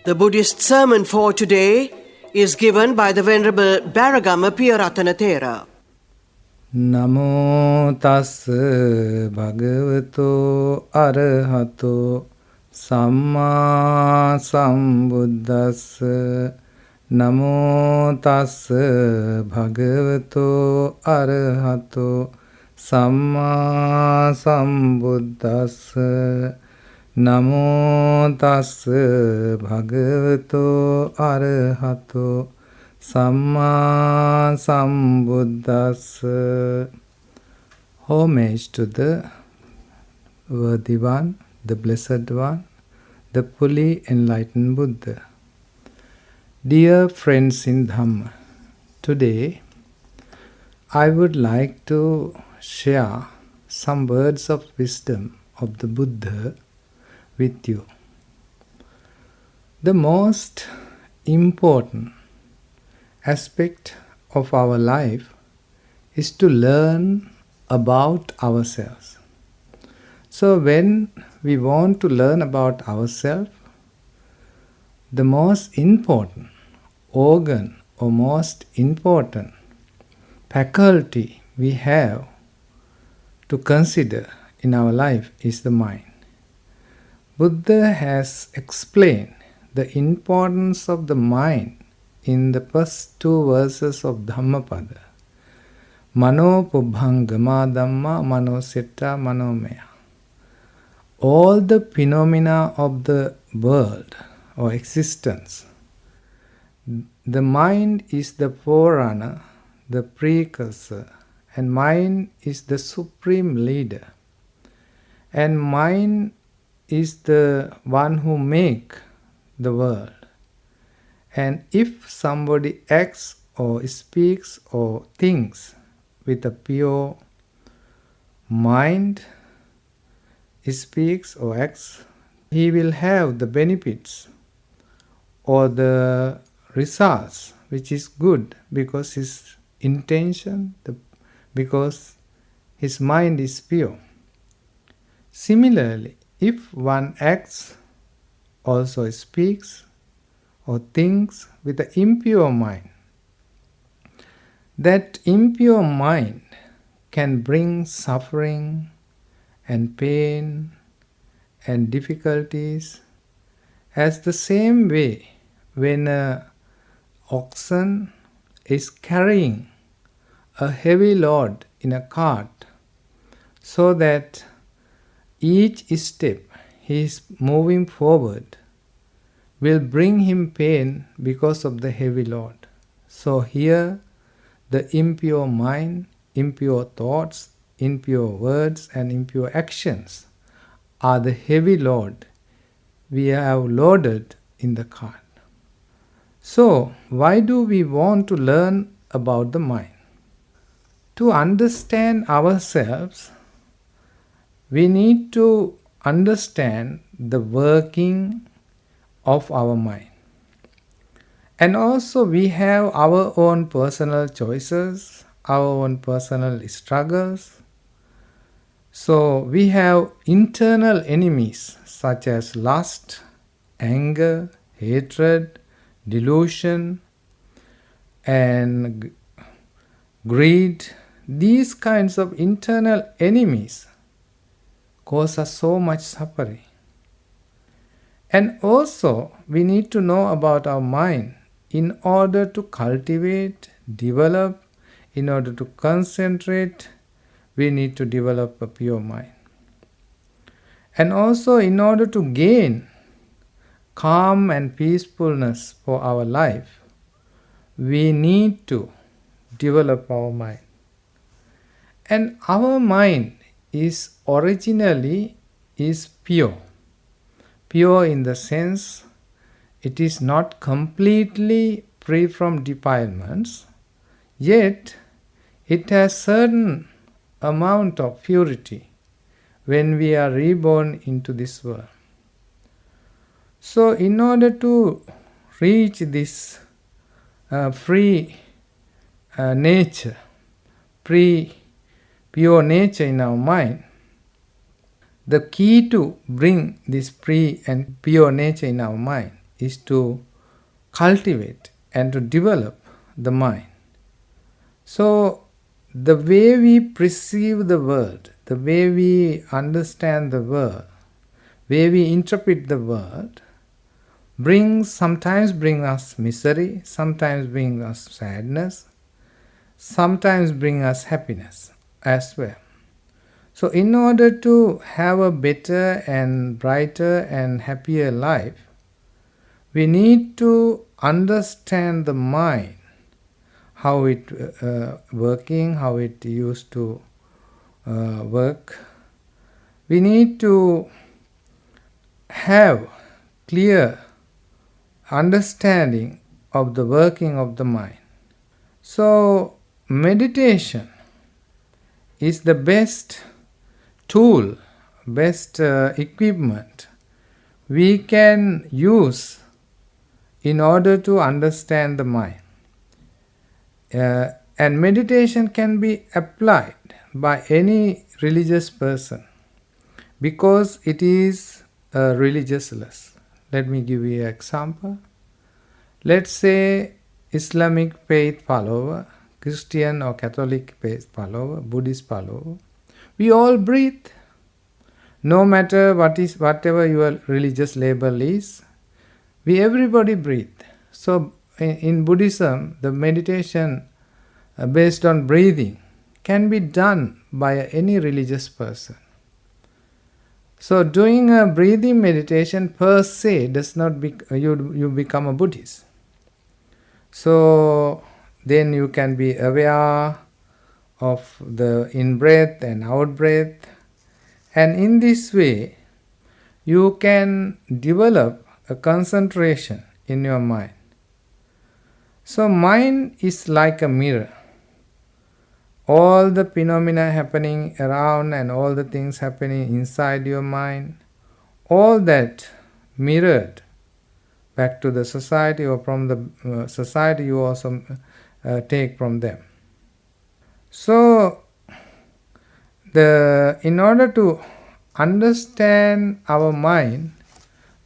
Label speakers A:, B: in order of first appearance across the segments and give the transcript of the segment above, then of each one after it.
A: The Buddhist sermon for today is given by the Venerable Bharagama Piyarathana Thero.
B: Namo tassa bhagavato arahato samma sambuddhassa. Namo tassa bhagavato arahato samma sambuddhassa. Namo tassa bhagavato arahato Samma Sambuddhassa. Homage to the worthy one, the blessed one, the fully enlightened Buddha. Dear friends in Dhamma, today I would like to share some words of wisdom of the Buddha with you. The most important aspect of our life is to learn about ourselves. So when we want to learn about ourselves, the most important organ or most important faculty we have to consider in our life is the mind. Buddha has explained the importance of the mind in the first two verses of Dhammapada. Mano pubbhangama dhamma mano setta manomaya. All the phenomena of the world or existence, the mind is the forerunner, the precursor, and mind is the supreme leader. And mind is the one who makes the world. And if somebody acts or speaks or thinks with a pure mind, speaks or acts, he will have the benefits or the results which is good because his intention, because his mind is pure. Similarly, if one acts, also speaks or thinks with an impure mind, that impure mind can bring suffering and pain and difficulties. As the same way, when an oxen is carrying a heavy load in a cart, so that each step he is moving forward will bring him pain because of the heavy load. So here the impure mind, impure thoughts, impure words and impure actions are the heavy load we have loaded in the cart. So why do we want to learn about the mind? To understand ourselves, we need to understand the working of our mind. And also we have our own personal choices, our own personal struggles. So we have internal enemies such as lust, anger, hatred, delusion, and greed. These kinds of internal enemies cause us so much suffering. And also, we need to know about our mind in order to cultivate, develop, in order to concentrate, we need to develop a pure mind. And also, in order to gain calm and peacefulness for our life, we need to develop our mind. And our mind is originally pure. Pure in the sense it is not completely free from defilements, yet it has certain amount of purity when we are reborn into this world. So in order to reach this free nature, pure nature in our mind, the key to bring this free and pure nature in our mind is to cultivate and to develop the mind. So, the way we perceive the world, the way we understand the world, way we interpret the world, sometimes bring us misery, sometimes bring us sadness, sometimes bring us happiness as well. So in order to have a better and brighter and happier life, we need to understand the mind, how it working, how it used to work. We need to have clear understanding of the working of the mind. So meditation is the best tool, best equipment we can use in order to understand the mind. And meditation can be applied by any religious person because it is religiousness. Let me give you an example. Let's say Islamic faith follower, Christian or Catholic faith follower, Buddhist follower. We all breathe. No matter whatever your religious label is, everybody breathe. So in Buddhism, the meditation based on breathing can be done by any religious person. So doing a breathing meditation per se does not you become a Buddhist. So then you can be aware of the in-breath and out-breath, and in this way you can develop a concentration in your mind. So mind is like a mirror. All the phenomena happening around and all the things happening inside your mind, all that mirrored back to the society, or from the society you also take from them. So in order to understand our mind,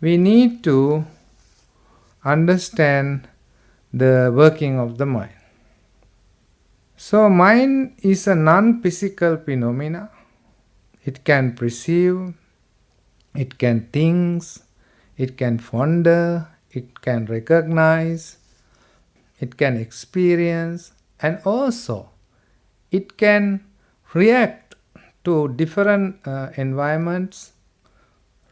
B: we need to understand the working of the mind. So mind is a non-physical phenomena. It can perceive, it can think, it can ponder, it can recognize, it can experience, and also it can react to different environments,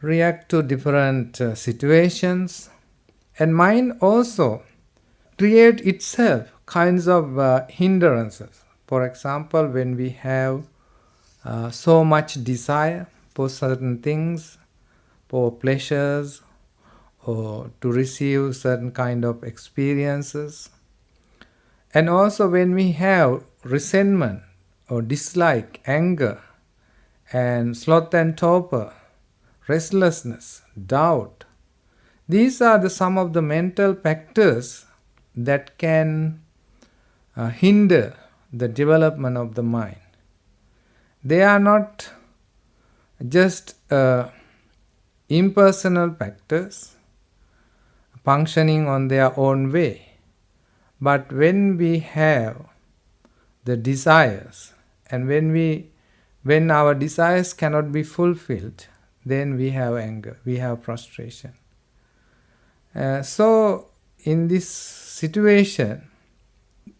B: react to different situations, and mind also create itself kinds of hindrances. For example, when we have so much desire for certain things, for pleasures, or to receive certain kind of experiences, and also when we have resentment or dislike, anger, and sloth and torpor, restlessness, doubt, these are some of the mental factors that can hinder the development of the mind. They are not just impersonal factors functioning on their own way, but when we have the desires, and when our desires cannot be fulfilled, then we have anger, we have frustration. So in this situation,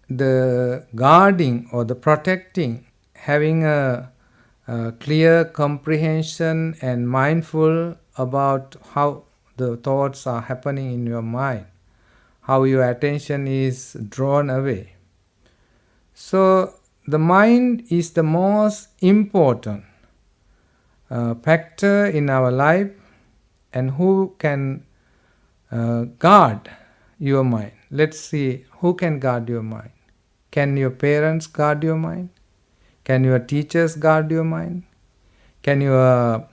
B: the guarding or the protecting, having a clear comprehension and mindful about how the thoughts are happening in your mind, how your attention is drawn away. So the mind is the most important factor in our life, and who can guard your mind? Let's see, who can guard your mind? Can your parents guard your mind? Can your teachers guard your mind? Can your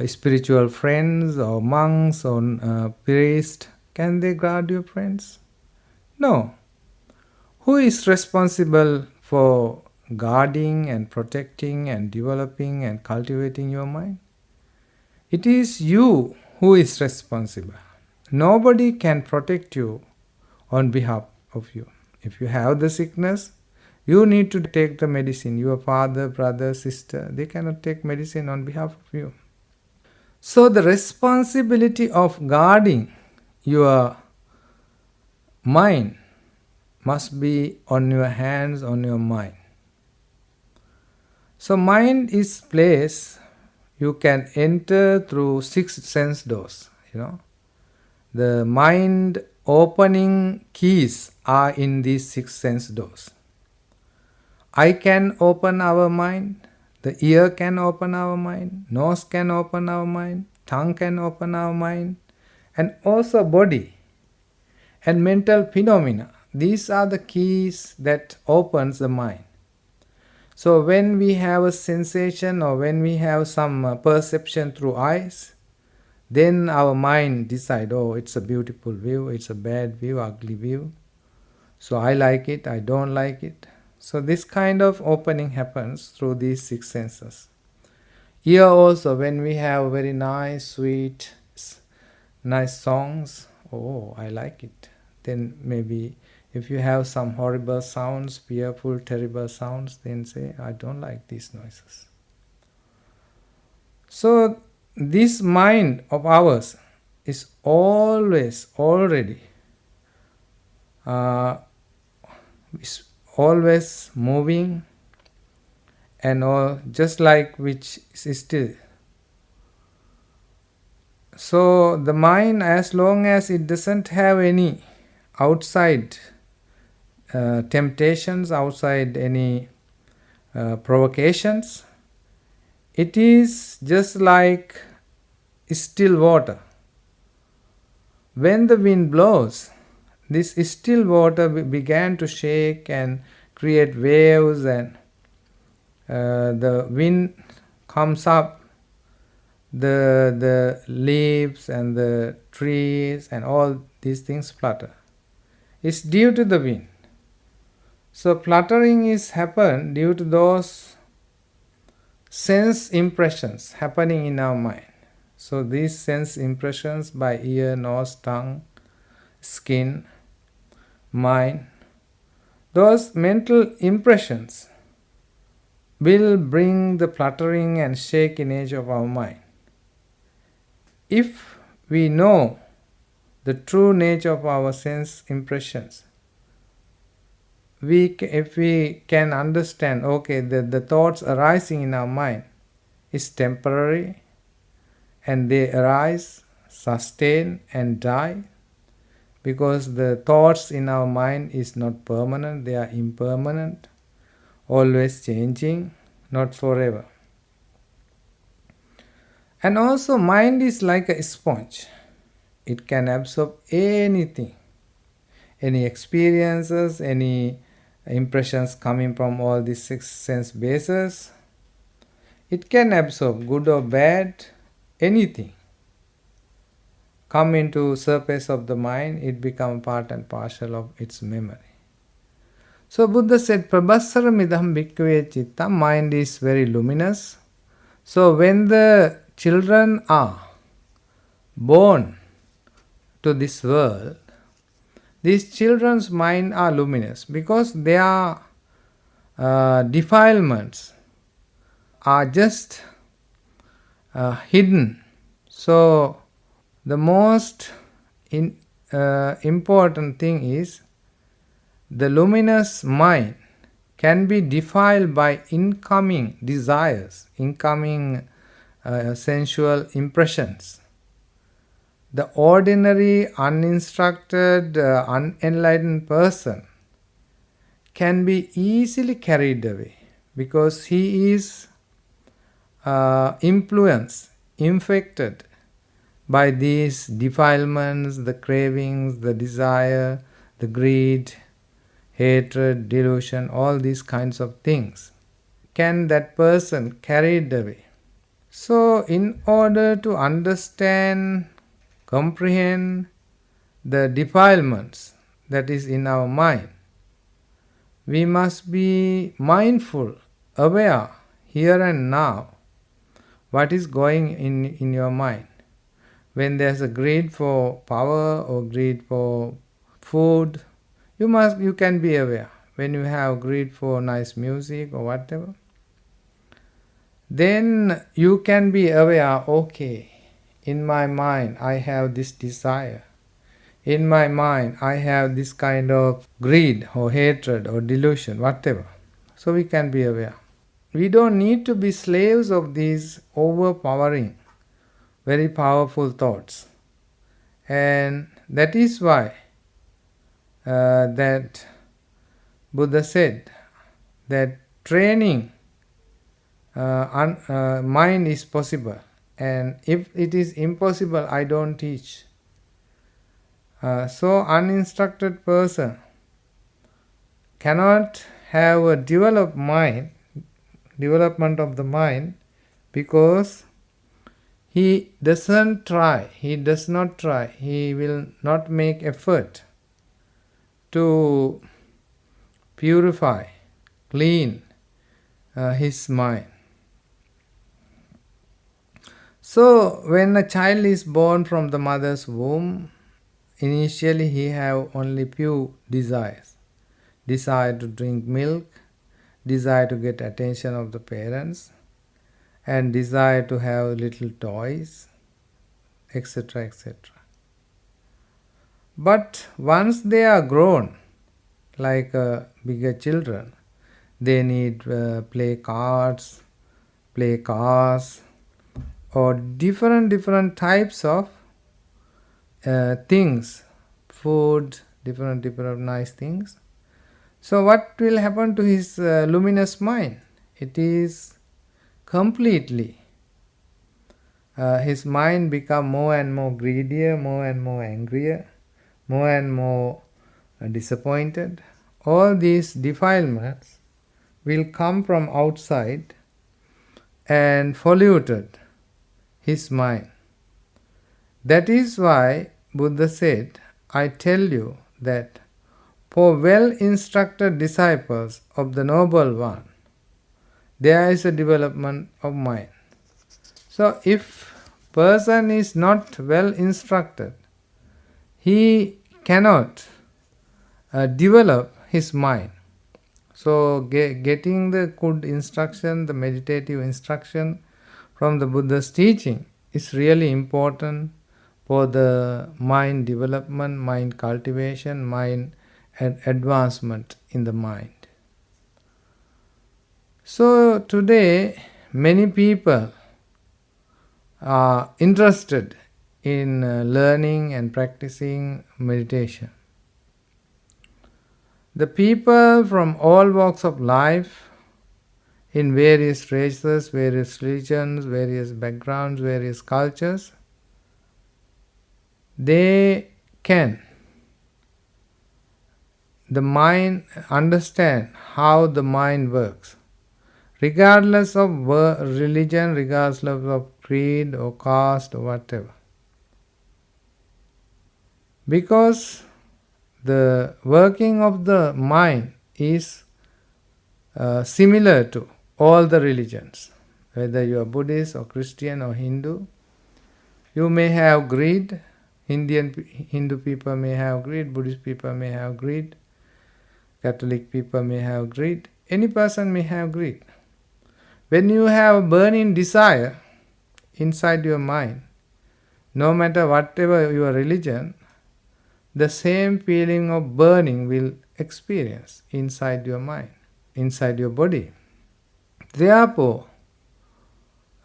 B: spiritual friends or monks or priests, can they guard your friends? No. Who is responsible for guarding and protecting and developing and cultivating your mind? It is you who is responsible. Nobody can protect you on behalf of you. If you have the sickness, you need to take the medicine. Your father, brother, sister, they cannot take medicine on behalf of you. So the responsibility of guarding your mind must be on your hands, on your mind. So mind is place you can enter through 6 sense doors. The mind opening keys are in these 6 sense doors. Eye can open our mind, the ear can open our mind, nose can open our mind, tongue can open our mind, and also body and mental phenomena. These are the keys that opens the mind. So when we have a sensation or when we have some perception through eyes, then our mind decide, oh, it's a beautiful view, it's a bad view, ugly view. So I like it, I don't like it. So this kind of opening happens through these 6 senses. Ear also, when we have very nice, sweet, nice songs, oh, I like it. Then maybe if you have some horrible sounds, fearful, terrible sounds, then say, I don't like these noises. So this mind of ours is always already is always moving and all, just like which is still. So the mind, as long as it doesn't have any outside temptations, outside any provocations, it is just like still water. When the wind blows, this still water began to shake and create waves, and the wind comes up, the leaves and the trees and all these things flutter. It's due to the wind. So fluttering is happen due to those sense impressions happening in our mind. So these sense impressions by ear, nose, tongue, skin, mind, those mental impressions will bring the fluttering and shakiness of our mind. If we know the true nature of our sense impressions, if we can understand, okay, the thoughts arising in our mind is temporary, and they arise, sustain and die, because the thoughts in our mind is not permanent, they are impermanent, always changing, not forever. And also mind is like a sponge. It can absorb anything, any experiences, any impressions coming from all these 6 sense bases. It can absorb good or bad, anything come into surface of the mind, it become part and parcel of its memory. So Buddha said, Prabhassaramidham bhikkhave citta, mind is very luminous. So when the children are born to this world, these children's mind are luminous because their defilements are just hidden. So the most important thing is the luminous mind can be defiled by incoming desires, incoming sensual impressions. The ordinary, uninstructed, unenlightened person can be easily carried away because he is influenced, infected by these defilements, the cravings, the desire, the greed, hatred, delusion, all these kinds of things. Can that person carry it away? So in order to understand, comprehend the defilements that is in our mind, we must be mindful, aware, here and now, what is going in your mind. When there's a greed for power or greed for food, you can be aware. When you have greed for nice music or whatever, then you can be aware, okay, in my mind I have this desire. In my mind I have this kind of greed or hatred or delusion, whatever. So we can be aware. We don't need to be slaves of these overpowering, very powerful thoughts. And that is why that Buddha said that training mind is possible, and if it is impossible, I don't teach. So uninstructed person cannot have a development of the mind, because he does not try, he will not make effort to purify, clean his mind. So when a child is born from the mother's womb, initially he have only few desires. Desire to drink milk, desire to get attention of the parents, and desire to have little toys, etc., etc. But once they are grown, like bigger children, they need play cards, play cars, or different types of things, food, different nice things. So what will happen to his luminous mind? It is completely, his mind become more and more greedier, more and more angrier, more and more disappointed. All these defilements will come from outside and polluted his mind. That is why Buddha said, I tell you that for well-instructed disciples of the Noble One, there is a development of mind. So if person is not well instructed, he cannot develop his mind. So getting the good instruction, the meditative instruction from the Buddha's teaching is really important for the mind development, mind cultivation, mind advancement in the mind. So today many people are interested in learning and practicing meditation. The people from all walks of life, in various races, various religions, various backgrounds, various cultures, they can, the mind, understand how the mind works, regardless of religion, regardless of creed or caste or whatever. Because the working of the mind is similar to all the religions. Whether you are Buddhist or Christian or Hindu, you may have greed. Hindu people may have greed, Buddhist people may have greed, Catholic people may have greed, any person may have greed. When you have a burning desire inside your mind, no matter whatever your religion, the same feeling of burning will experience inside your mind, inside your body. Therefore,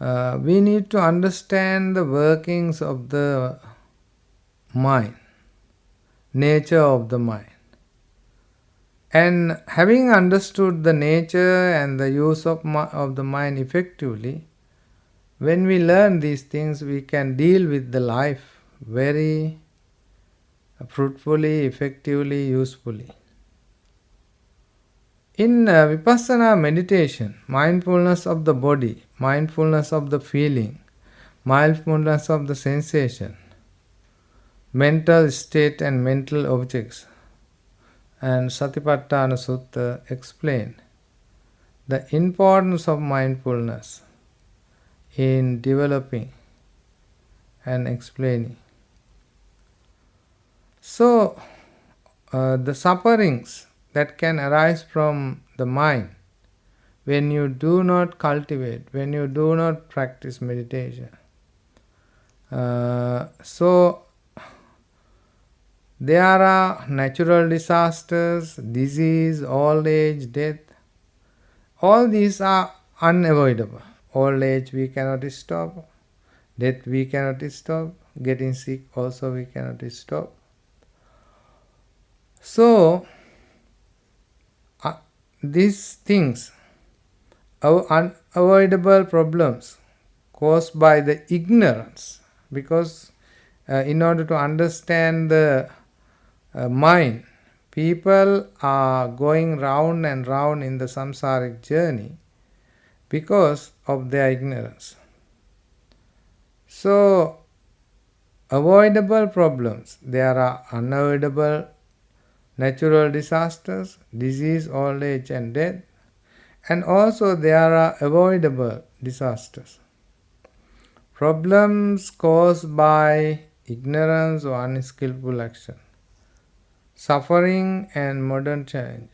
B: we need to understand the workings of the mind, nature of the mind. And having understood the nature and the use of the mind effectively, when we learn these things, we can deal with the life very fruitfully, effectively, usefully. In Vipassana meditation, mindfulness of the body, mindfulness of the feeling, mindfulness of the sensation, mental state and mental objects, and Satipatthana Sutta explain the importance of mindfulness in developing and explaining. So, the sufferings that can arise from the mind when you do not cultivate, when you do not practice meditation. So, there are natural disasters, disease, old age, death. All these are unavoidable. Old age we cannot stop, death we cannot stop, getting sick also we cannot stop. So, these things, unavoidable problems caused by the ignorance, because in order to understand the mind, people are going round and round in the samsaric journey because of their ignorance. So, avoidable problems, there are unavoidable natural disasters, disease, old age and death, and also there are avoidable disasters. Problems caused by ignorance or unskillful action, suffering and modern challenge.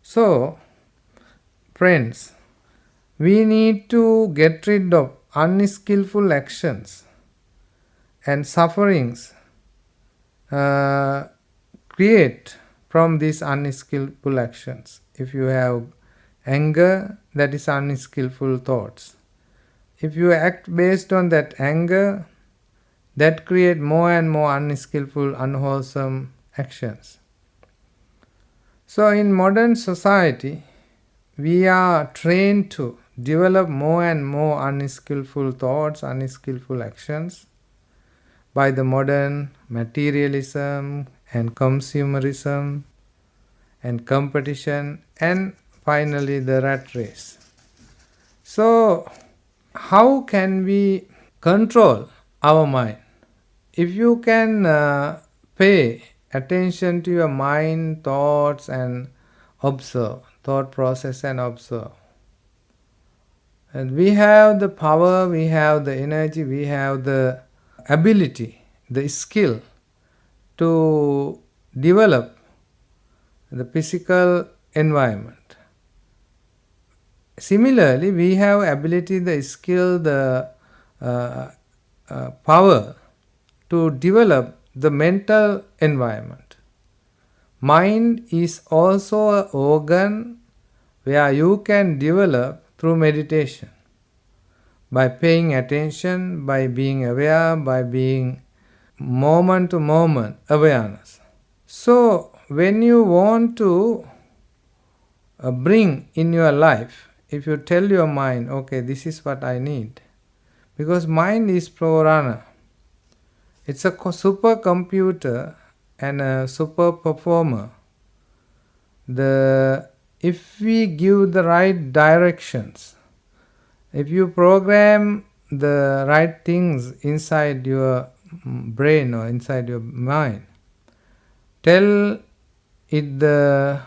B: So, friends, we need to get rid of unskillful actions and sufferings create from these unskillful actions. If you have anger, that is unskillful thoughts. If you act based on that anger, that create more and more unskillful, unwholesome actions. So in modern society, we are trained to develop more and more unskillful thoughts, unskillful actions by the modern materialism and consumerism and competition, and finally the rat race. So, how can we control our mind? If you can pay attention to your mind, thoughts, and observe, thought process and observe. And we have the power, we have the energy, we have the ability, the skill to develop the physical environment. Similarly, we have ability, the skill, the power to develop the mental environment. Mind is also an organ where you can develop through meditation, by paying attention, by being aware, by being moment to moment awareness. So, when you want to bring in your life, if you tell your mind, okay, this is what I need, because mind is pro-runner. It's a super computer and a super performer. If we give the right directions, if you program the right things inside your brain or inside your mind, tell it the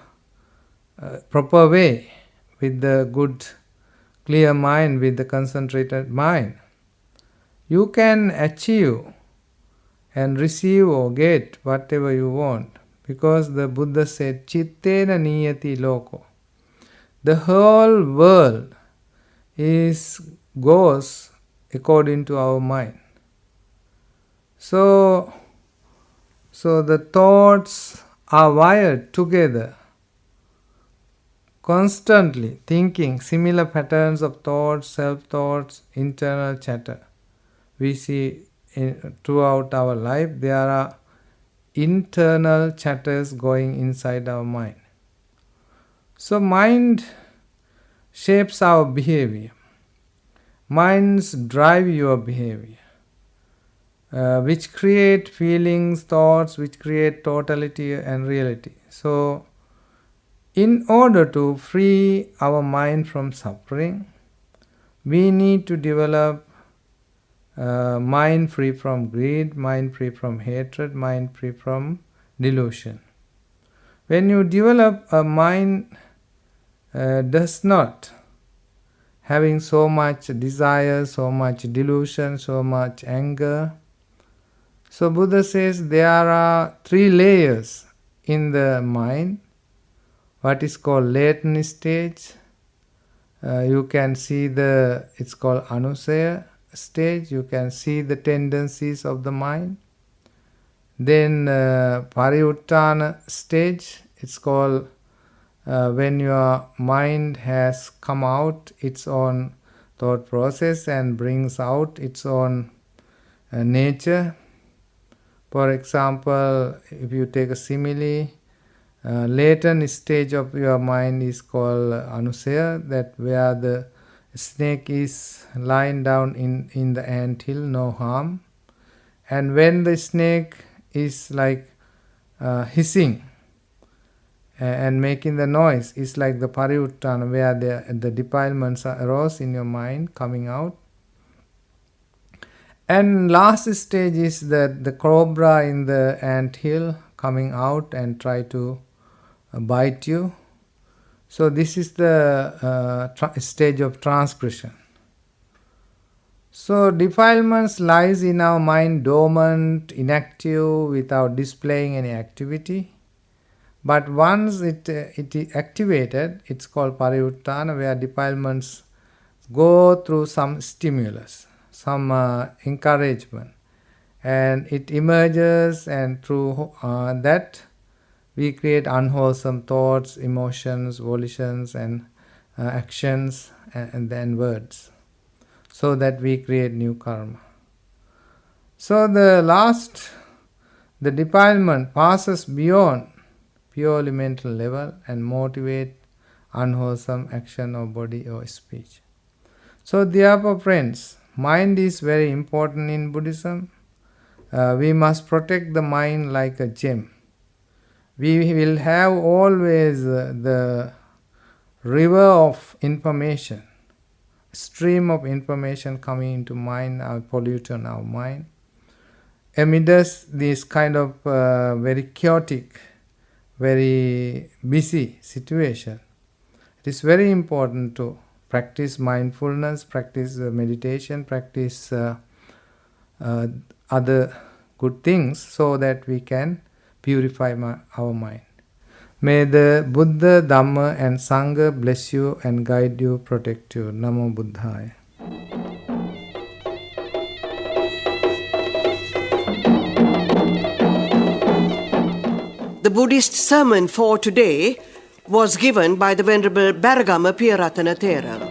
B: proper way, with the good clear mind, with the concentrated mind, you can achieve and receive or get whatever you want. Because the Buddha said, Chittena niyati loko. The whole world goes according to our mind. So the thoughts are wired together, constantly thinking similar patterns of thoughts, self-thoughts, internal chatter. We see throughout our life, there are internal chatters going inside our mind. So mind shapes our behavior. Minds drive your behavior, which create feelings, thoughts, which create totality and reality. So, in order to free our mind from suffering, we need to develop mind free from greed, mind free from hatred, mind free from delusion. When you develop a mind does not having so much desire, so much delusion, so much anger. So Buddha says there are 3 layers in the mind, what is called latent stage. You can see it's called anusaya stage. You can see the tendencies of the mind. Then pariyuttana stage, it's called when your mind has come out its own thought process and brings out its own nature. For example, if you take a simile, latent stage of your mind is called anusaya, that where the snake is lying down in the anthill, no harm. And when the snake is like hissing and making the noise, is like the pariyuttana, where the defilements arose in your mind, coming out. And last stage is the cobra in the anthill coming out and try to bite you. So this is the stage of transgression. So defilements lies in our mind dormant, inactive, without displaying any activity. But once it is activated, it's called pariyuttana, where defilements go through some stimulus, some encouragement, and it emerges, and through that we create unwholesome thoughts, emotions, volitions, and actions, and then words, so that we create new karma. So the defilement passes beyond purely mental level and motivate unwholesome action of body or speech. So therefore, friends, mind is very important in Buddhism. We must protect the mind like a gem. We will have always the river of information, stream of information coming into mind, polluting our mind. Amidst this kind of very chaotic, very busy situation, it is very important to practice mindfulness, practice meditation, practice other good things, so that we can purify our mind. May the Buddha, Dhamma and Sangha bless you and guide you, protect you. Namo Buddhaya.
A: The Buddhist sermon for today was given by the Venerable Piyarathana Thero.